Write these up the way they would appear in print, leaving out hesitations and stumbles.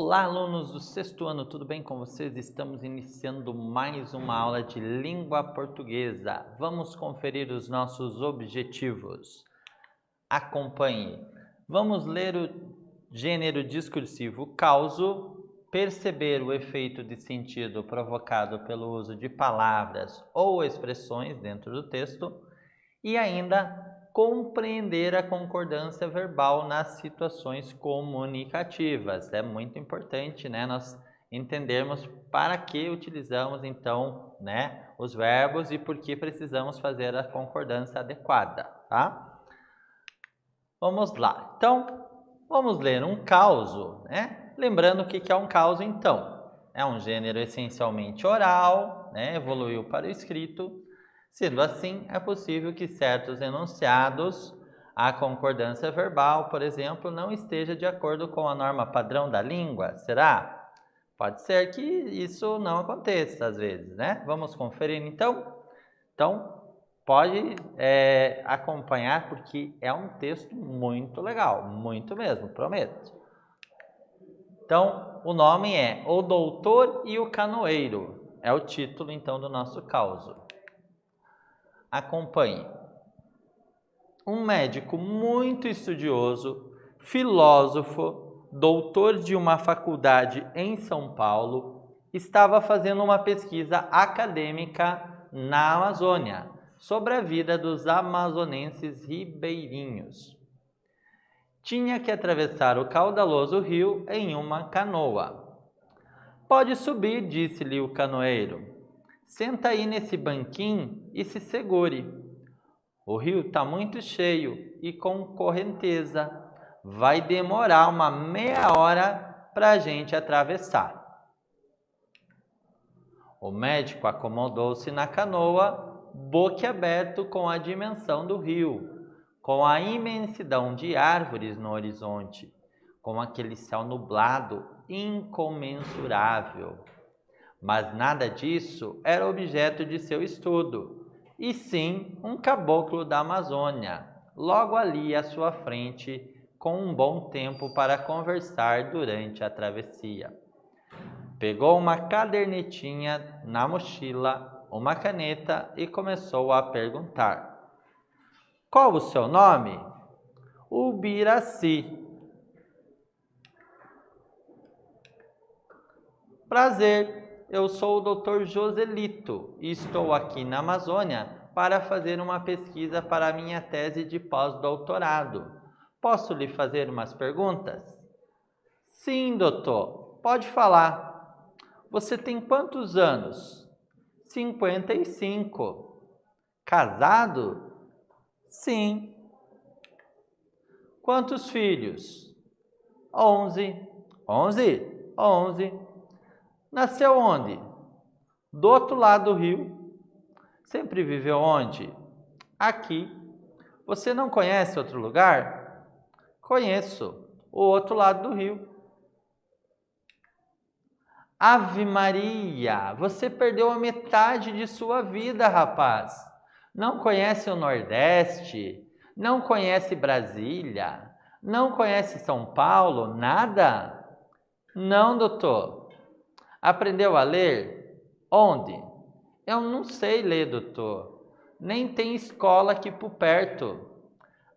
Olá, alunos do sexto ano, tudo bem com vocês? Estamos iniciando mais uma aula de língua portuguesa. Vamos conferir os nossos objetivos. Acompanhe. Vamos ler o gênero discursivo causo, perceber o efeito de sentido provocado pelo uso de palavras ou expressões dentro do texto e ainda compreender a concordância verbal nas situações comunicativas. É muito importante, né, nós entendermos para que utilizamos então, né, os verbos e por que precisamos fazer a concordância adequada, tá? Vamos lá. Então, vamos ler um causo, né? Lembrando o que é um causo então. É um gênero essencialmente oral, né? Evoluiu para o escrito. Sendo assim, é possível que certos enunciados, a concordância verbal, por exemplo, não esteja de acordo com a norma padrão da língua. Será? Pode ser que isso não aconteça às vezes, né? Vamos conferir então? Então, pode acompanhar porque é um texto muito legal, muito mesmo, prometo. Então, o nome é O Doutor e o Canoeiro. É o título então do nosso causo. Acompanhe. Um médico muito estudioso, filósofo, doutor de uma faculdade em São Paulo, estava fazendo uma pesquisa acadêmica na Amazônia sobre a vida dos amazonenses ribeirinhos. Tinha que atravessar o caudaloso rio em uma canoa. Pode subir, disse-lhe o canoeiro. Senta aí nesse banquinho e se segure. O rio está muito cheio e com correnteza. Vai demorar uma meia hora para a gente atravessar. O médico acomodou-se na canoa, boquiaberto com a dimensão do rio, com a imensidão de árvores no horizonte, com aquele céu nublado incomensurável. Mas nada disso era objeto de seu estudo, e sim um caboclo da Amazônia, logo ali à sua frente, com um bom tempo para conversar durante a travessia. Pegou uma cadernetinha na mochila, uma caneta e começou a perguntar. Qual o seu nome? Ubiraci. Prazer, eu sou o Dr. Joselito e estou aqui na Amazônia para fazer uma pesquisa para a minha tese de pós-doutorado. Posso lhe fazer umas perguntas? Sim, doutor, pode falar. Você tem quantos anos? 55. Casado? Sim. Quantos filhos? 11. 11? 11. Nasceu onde? Do outro lado do rio. Sempre viveu onde? Aqui. Você não conhece outro lugar? Conheço. O outro lado do rio. Ave Maria, você perdeu a metade de sua vida, rapaz. Não conhece o Nordeste? Não conhece Brasília? Não conhece São Paulo? Nada? Não, doutor. Aprendeu a ler? Onde? Eu não sei ler, doutor. Nem tem escola aqui por perto.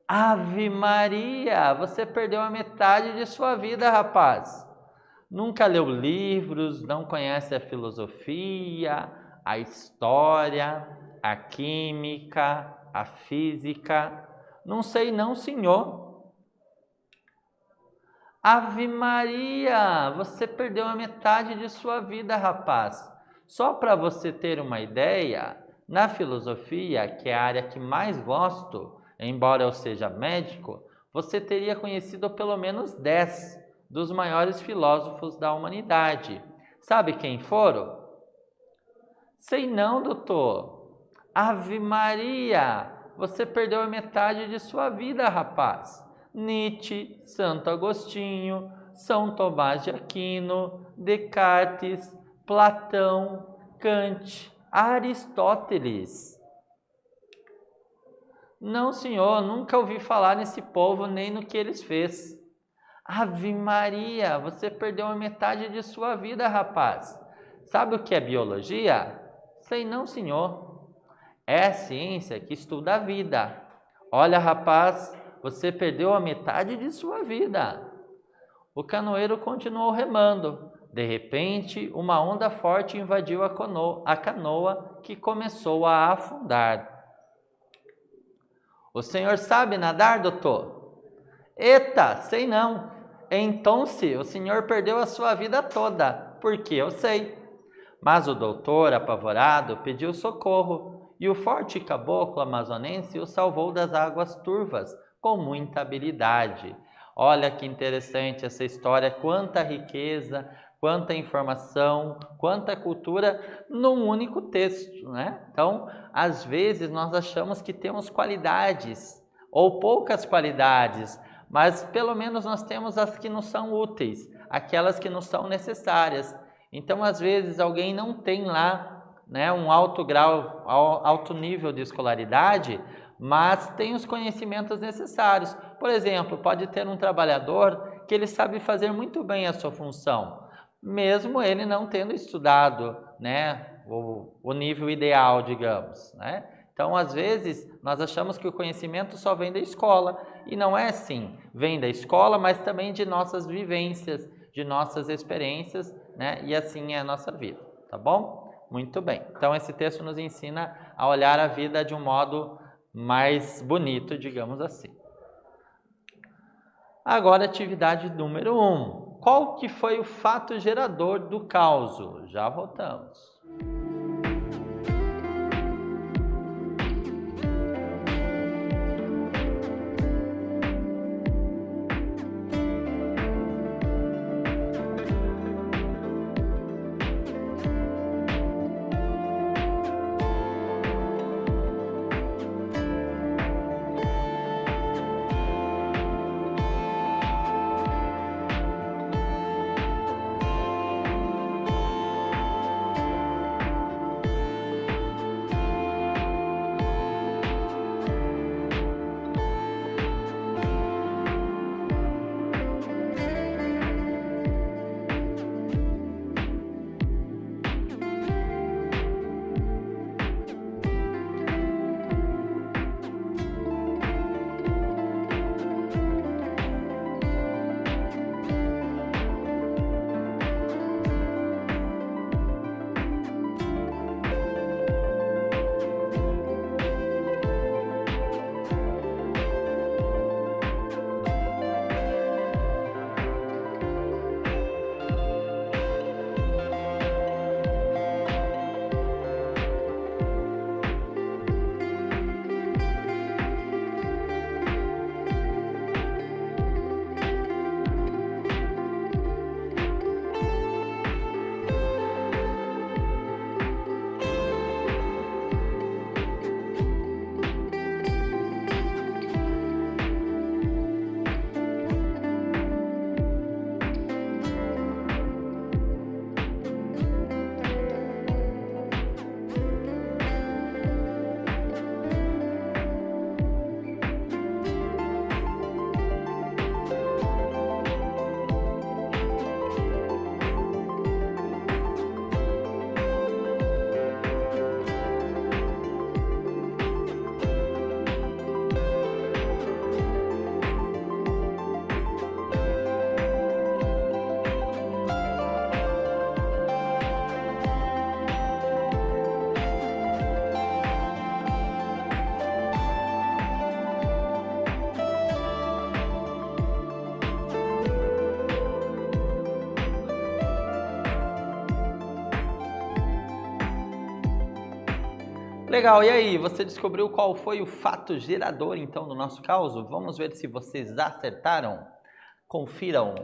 Ave Maria, você perdeu a metade de sua vida, rapaz. Nunca leu livros, não conhece a filosofia, a história, a química, a física. Não sei não, senhor. Ave Maria, você perdeu a metade de sua vida, rapaz. Só para você ter uma ideia, na filosofia, que é a área que mais gosto, embora eu seja médico, você teria conhecido pelo menos 10 dos maiores filósofos da humanidade. Sabe quem foram? Sei não, doutor. Ave Maria, você perdeu a metade de sua vida, rapaz. Nietzsche, Santo Agostinho, São Tomás de Aquino, Descartes, Platão, Kant, Aristóteles. Não, senhor, nunca ouvi falar nesse povo nem no que eles fez. Ave Maria, você perdeu a metade de sua vida, rapaz. Sabe o que é biologia? Sei não, senhor. É a ciência que estuda a vida. Olha, rapaz, você perdeu a metade de sua vida. O canoeiro continuou remando. De repente, uma onda forte invadiu a canoa, que começou a afundar. O senhor sabe nadar, doutor? Eita, sei não. Então, se o senhor perdeu a sua vida toda, porque eu sei. Mas o doutor, apavorado, pediu socorro, e o forte caboclo amazonense o salvou das águas turvas, com muita habilidade. Olha que interessante essa história, quanta riqueza, quanta informação, quanta cultura num único texto, né? Então, às vezes nós achamos que temos qualidades, ou poucas qualidades, mas pelo menos nós temos as que nos são úteis, aquelas que nos são necessárias. Então, às vezes, alguém não tem lá, né, um alto grau, alto nível de escolaridade, mas tem os conhecimentos necessários. Por exemplo, pode ter um trabalhador que ele sabe fazer muito bem a sua função, mesmo ele não tendo estudado, né, o nível ideal, digamos, né? Então, às vezes, nós achamos que o conhecimento só vem da escola, e não é assim. Vem da escola, mas também de nossas vivências, de nossas experiências, né? E assim é a nossa vida, tá bom? Muito bem. Então, esse texto nos ensina a olhar a vida de um modo mais bonito, digamos assim. Agora, atividade número 1. Qual que foi o fato gerador do caos? Já voltamos. Legal, e aí, você descobriu qual foi o fato gerador, então, do nosso caos? Vamos ver se vocês acertaram? Confiram.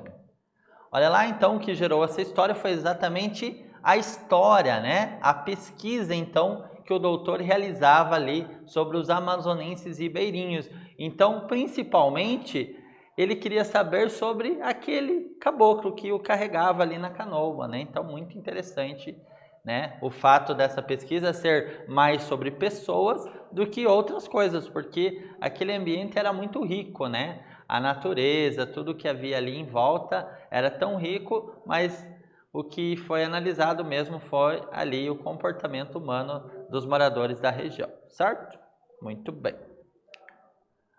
Olha lá, então, o que gerou essa história foi exatamente a história, né? A pesquisa, então, que o doutor realizava ali sobre os amazonenses ribeirinhos. Então, principalmente, ele queria saber sobre aquele caboclo que o carregava ali na canoa, né? Então, muito interessante, né? O fato dessa pesquisa ser mais sobre pessoas do que outras coisas, porque aquele ambiente era muito rico, né? a natureza, tudo que havia ali em volta era tão rico, mas o que foi analisado mesmo foi ali o comportamento humano dos moradores da região, certo? Muito bem.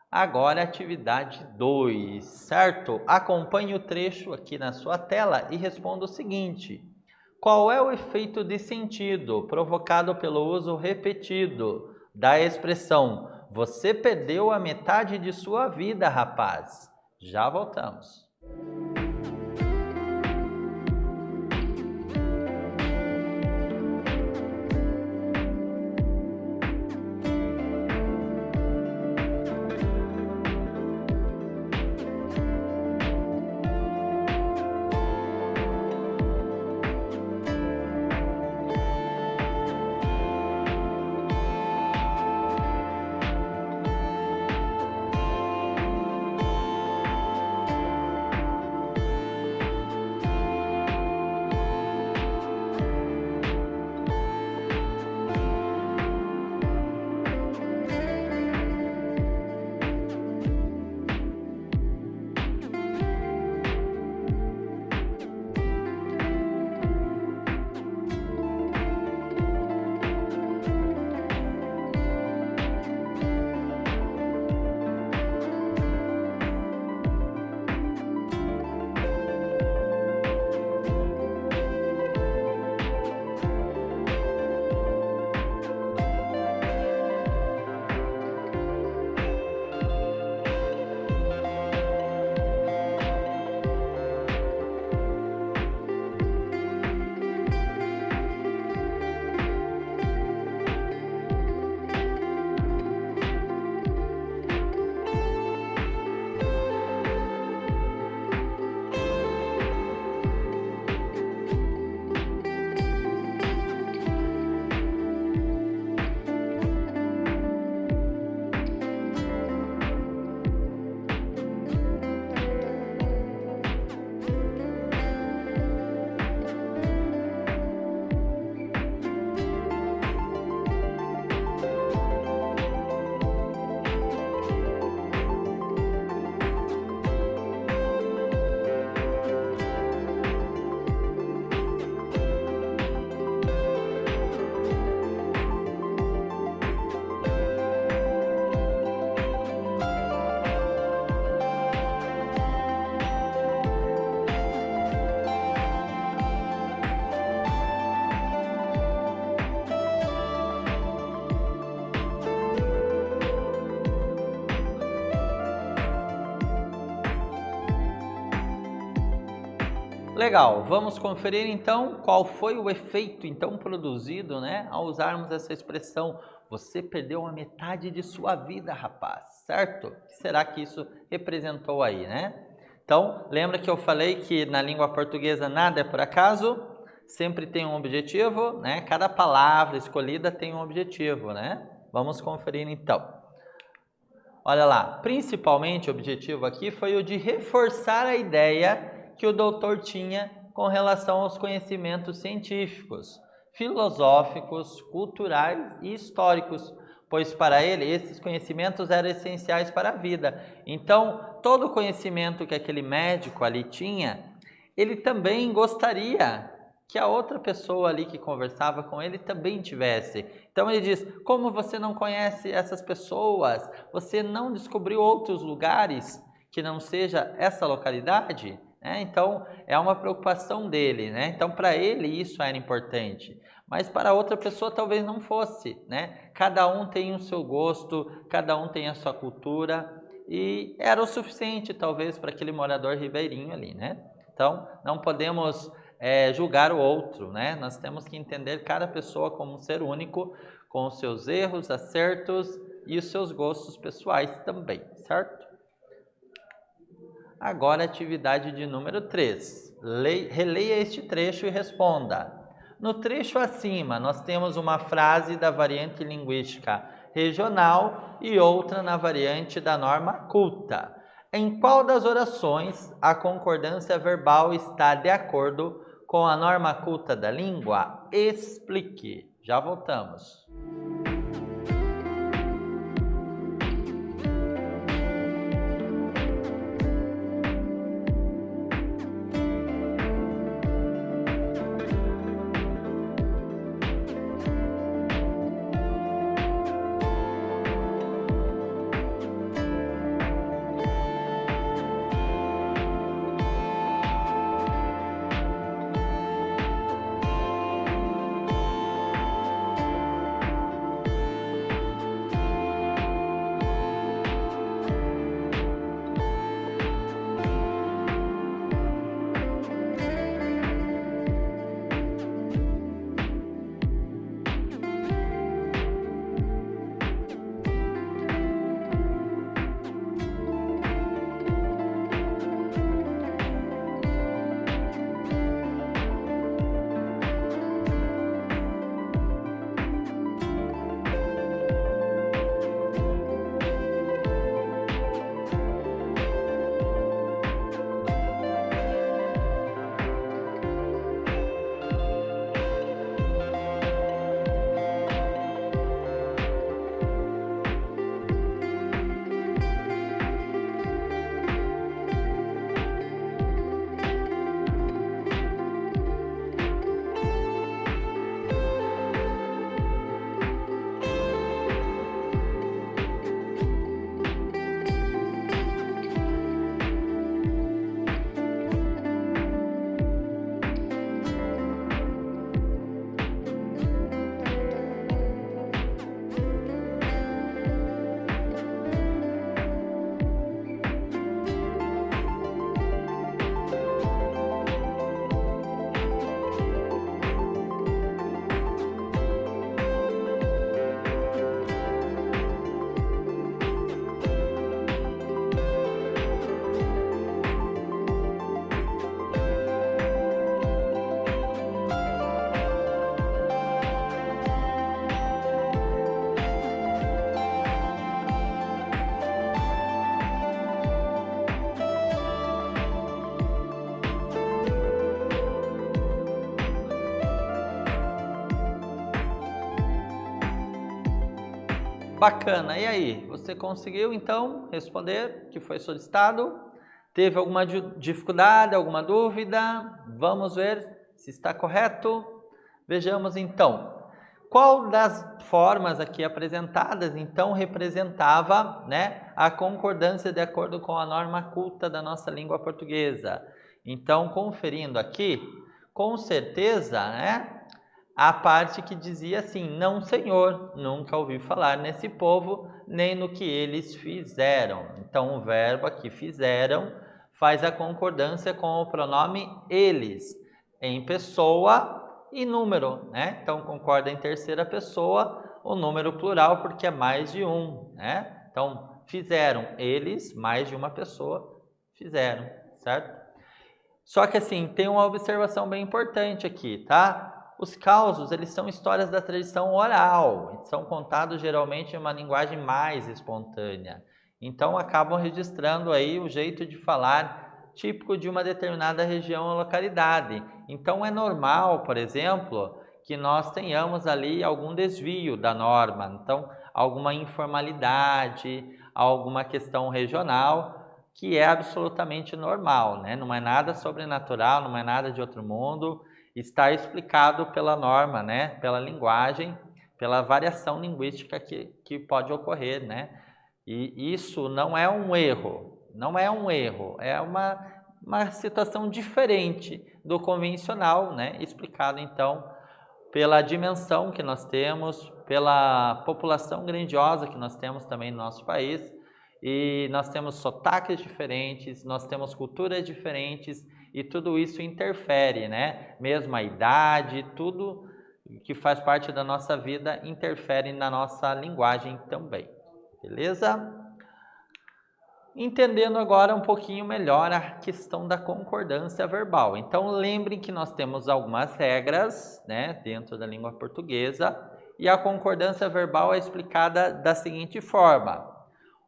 Agora atividade 2, certo? Acompanhe o trecho aqui na sua tela e responda o seguinte: qual é o efeito de sentido provocado pelo uso repetido da expressão "você perdeu a metade de sua vida, rapaz"? Já voltamos. Legal, vamos conferir então qual foi o efeito então produzido, né, ao usarmos essa expressão "você perdeu a metade de sua vida, rapaz", certo? O que será que isso representou aí, né? Então, lembra que eu falei que na língua portuguesa nada é por acaso, sempre tem um objetivo, né? Cada palavra escolhida tem um objetivo, né? Vamos conferir então. Olha lá, principalmente o objetivo aqui foi o de reforçar a ideia que o doutor tinha com relação aos conhecimentos científicos, filosóficos, culturais e históricos, pois para ele esses conhecimentos eram essenciais para a vida. Então, todo o conhecimento que aquele médico ali tinha, ele também gostaria que a outra pessoa ali que conversava com ele também tivesse. Então ele diz: como você não conhece essas pessoas, você não descobriu outros lugares que não seja essa localidade? Então é uma preocupação dele, né? Então para ele isso era importante, mas para outra pessoa talvez não fosse, né? Cada um tem o seu gosto, cada um tem a sua cultura, e era o suficiente talvez para aquele morador ribeirinho ali, né? Então não podemos julgar o outro, né? Nós temos que entender cada pessoa como um ser único, com os seus erros, acertos e os seus gostos pessoais também, certo? Agora, atividade de número 3. Releia este trecho e responda. No trecho acima, nós temos uma frase da variante linguística regional e outra na variante da norma culta. Em qual das orações a concordância verbal está de acordo com a norma culta da língua? Explique. Já voltamos. Bacana. E aí, você conseguiu então responder o que foi solicitado? Teve alguma dificuldade, alguma dúvida? Vamos ver se está correto. Vejamos então. Qual das formas aqui apresentadas, então, representava, né, a concordância de acordo com a norma culta da nossa língua portuguesa? Então, conferindo aqui, com certeza, né, a parte que dizia assim: não, senhor, nunca ouvi falar nesse povo, nem no que eles fizeram. Então, o verbo aqui fizeram faz a concordância com o pronome eles, em pessoa e número, né? Então, concorda em terceira pessoa, o número plural, porque é mais de um, né? Então, fizeram, eles, mais de uma pessoa, fizeram, certo? Só que assim, tem uma observação bem importante aqui, tá? Os causos, eles são histórias da tradição oral, são contados geralmente em uma linguagem mais espontânea. Então, acabam registrando aí o jeito de falar típico de uma determinada região ou localidade. Então, é normal, por exemplo, que nós tenhamos ali algum desvio da norma. Então, alguma informalidade, alguma questão regional, que é absolutamente normal, né? Não é nada sobrenatural, não é nada de outro mundo. Está explicado pela norma, né? Pela linguagem, pela variação linguística que pode ocorrer, né? E isso não é um erro, não é um erro, é uma situação diferente do convencional, né? Explicado, então, pela dimensão que nós temos, pela população grandiosa que nós temos também no nosso país, e nós temos sotaques diferentes, nós temos culturas diferentes, e tudo isso interfere, né? Mesmo a idade, tudo que faz parte da nossa vida interfere na nossa linguagem também. Beleza? Entendendo agora um pouquinho melhor a questão da concordância verbal. Então, lembrem que nós temos algumas regras, né, dentro da língua portuguesa, e a concordância verbal é explicada da seguinte forma: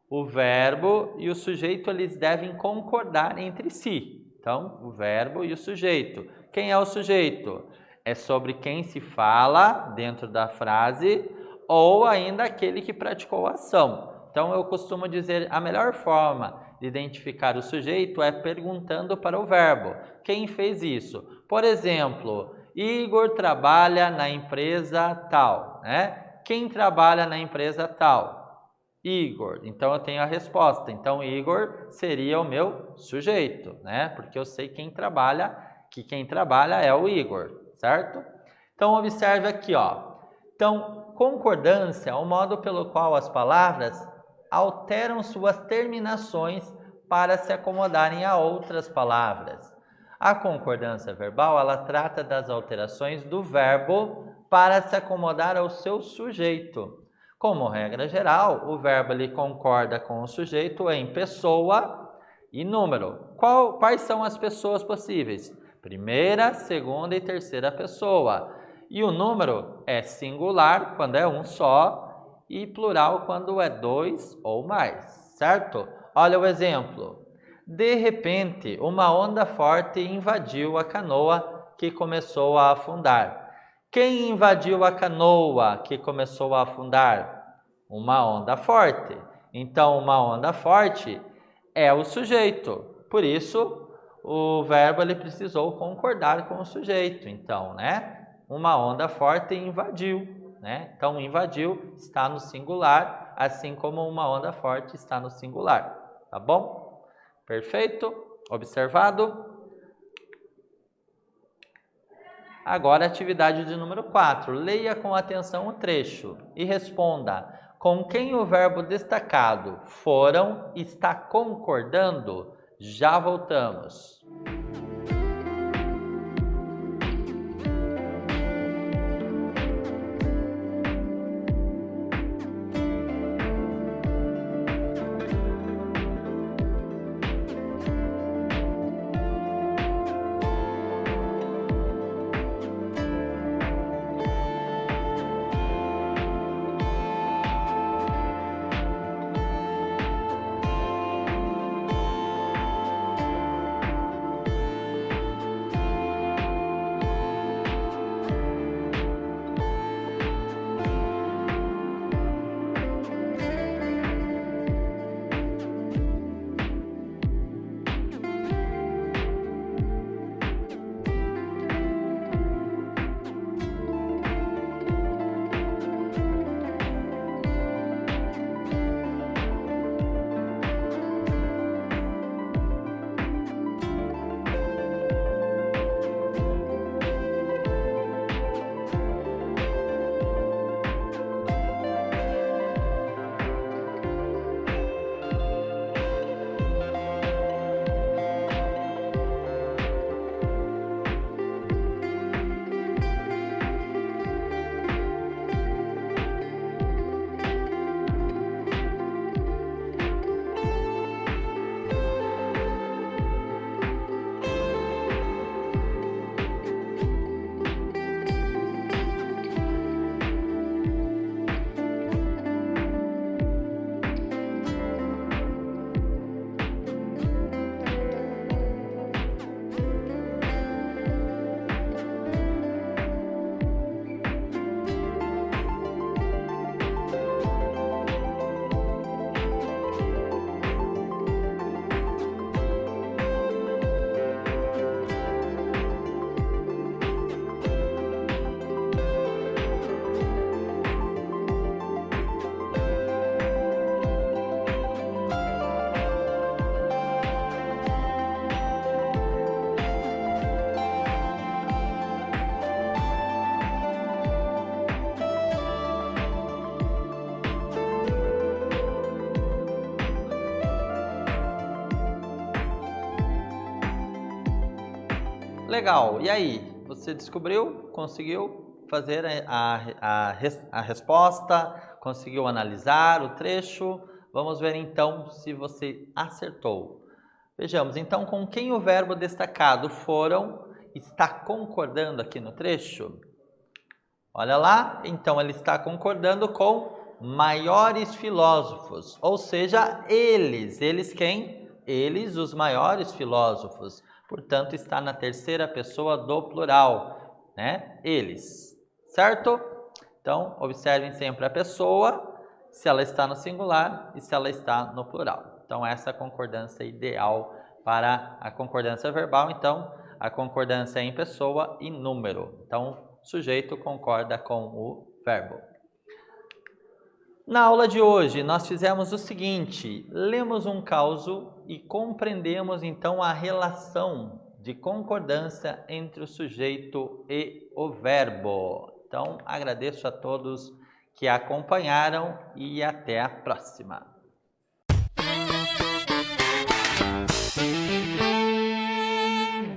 o verbo e o sujeito, eles devem concordar entre si. Então, o verbo e o sujeito. Quem é o sujeito? É sobre quem se fala dentro da frase, ou ainda aquele que praticou a ação. Então, eu costumo dizer, a melhor forma de identificar o sujeito é perguntando para o verbo. Quem fez isso? Por exemplo, Igor trabalha na empresa tal, né? Quem trabalha na empresa tal? Igor. Então, eu tenho a resposta. Então, Igor seria o meu sujeito, né? Porque eu sei quem trabalha é o Igor, certo? Então, observe aqui, ó. Então, concordância é o modo pelo qual as palavras alteram suas terminações para se acomodarem a outras palavras. A concordância verbal, ela trata das alterações do verbo para se acomodar ao seu sujeito. Como regra geral, o verbo ele concorda com o sujeito em pessoa e número. Quais são as pessoas possíveis? Primeira, segunda e terceira pessoa. E o número é singular quando é um só e plural quando é dois ou mais, certo? Olha o exemplo. De repente, uma onda forte invadiu a canoa que começou a afundar. Quem invadiu a canoa que começou a afundar? Uma onda forte. Então, uma onda forte é o sujeito. Por isso, o verbo ele precisou concordar com o sujeito. Então, né? Uma onda forte invadiu. Né? Então, invadiu está no singular, assim como uma onda forte está no singular. Tá bom? Perfeito? Observado? Agora, atividade de número 4. Leia com atenção o trecho e responda: com quem o verbo destacado foram está concordando? Já voltamos. Legal. E aí? Você descobriu? Conseguiu fazer a resposta? Conseguiu analisar o trecho? Vamos ver então se você acertou. Vejamos, então, com quem o verbo destacado foram está concordando aqui no trecho? Olha lá, então ele está concordando com maiores filósofos, ou seja, eles. Eles quem? Eles, os maiores filósofos. Portanto, está na terceira pessoa do plural, né? Eles, certo? Então, observem sempre a pessoa, se ela está no singular e se ela está no plural. Então, essa é a concordância ideal para a concordância verbal. Então, a concordância é em pessoa e número. Então, sujeito concorda com o verbo. Na aula de hoje, nós fizemos o seguinte: lemos um causo e compreendemos então a relação de concordância entre o sujeito e o verbo. Então, agradeço a todos que acompanharam e até a próxima.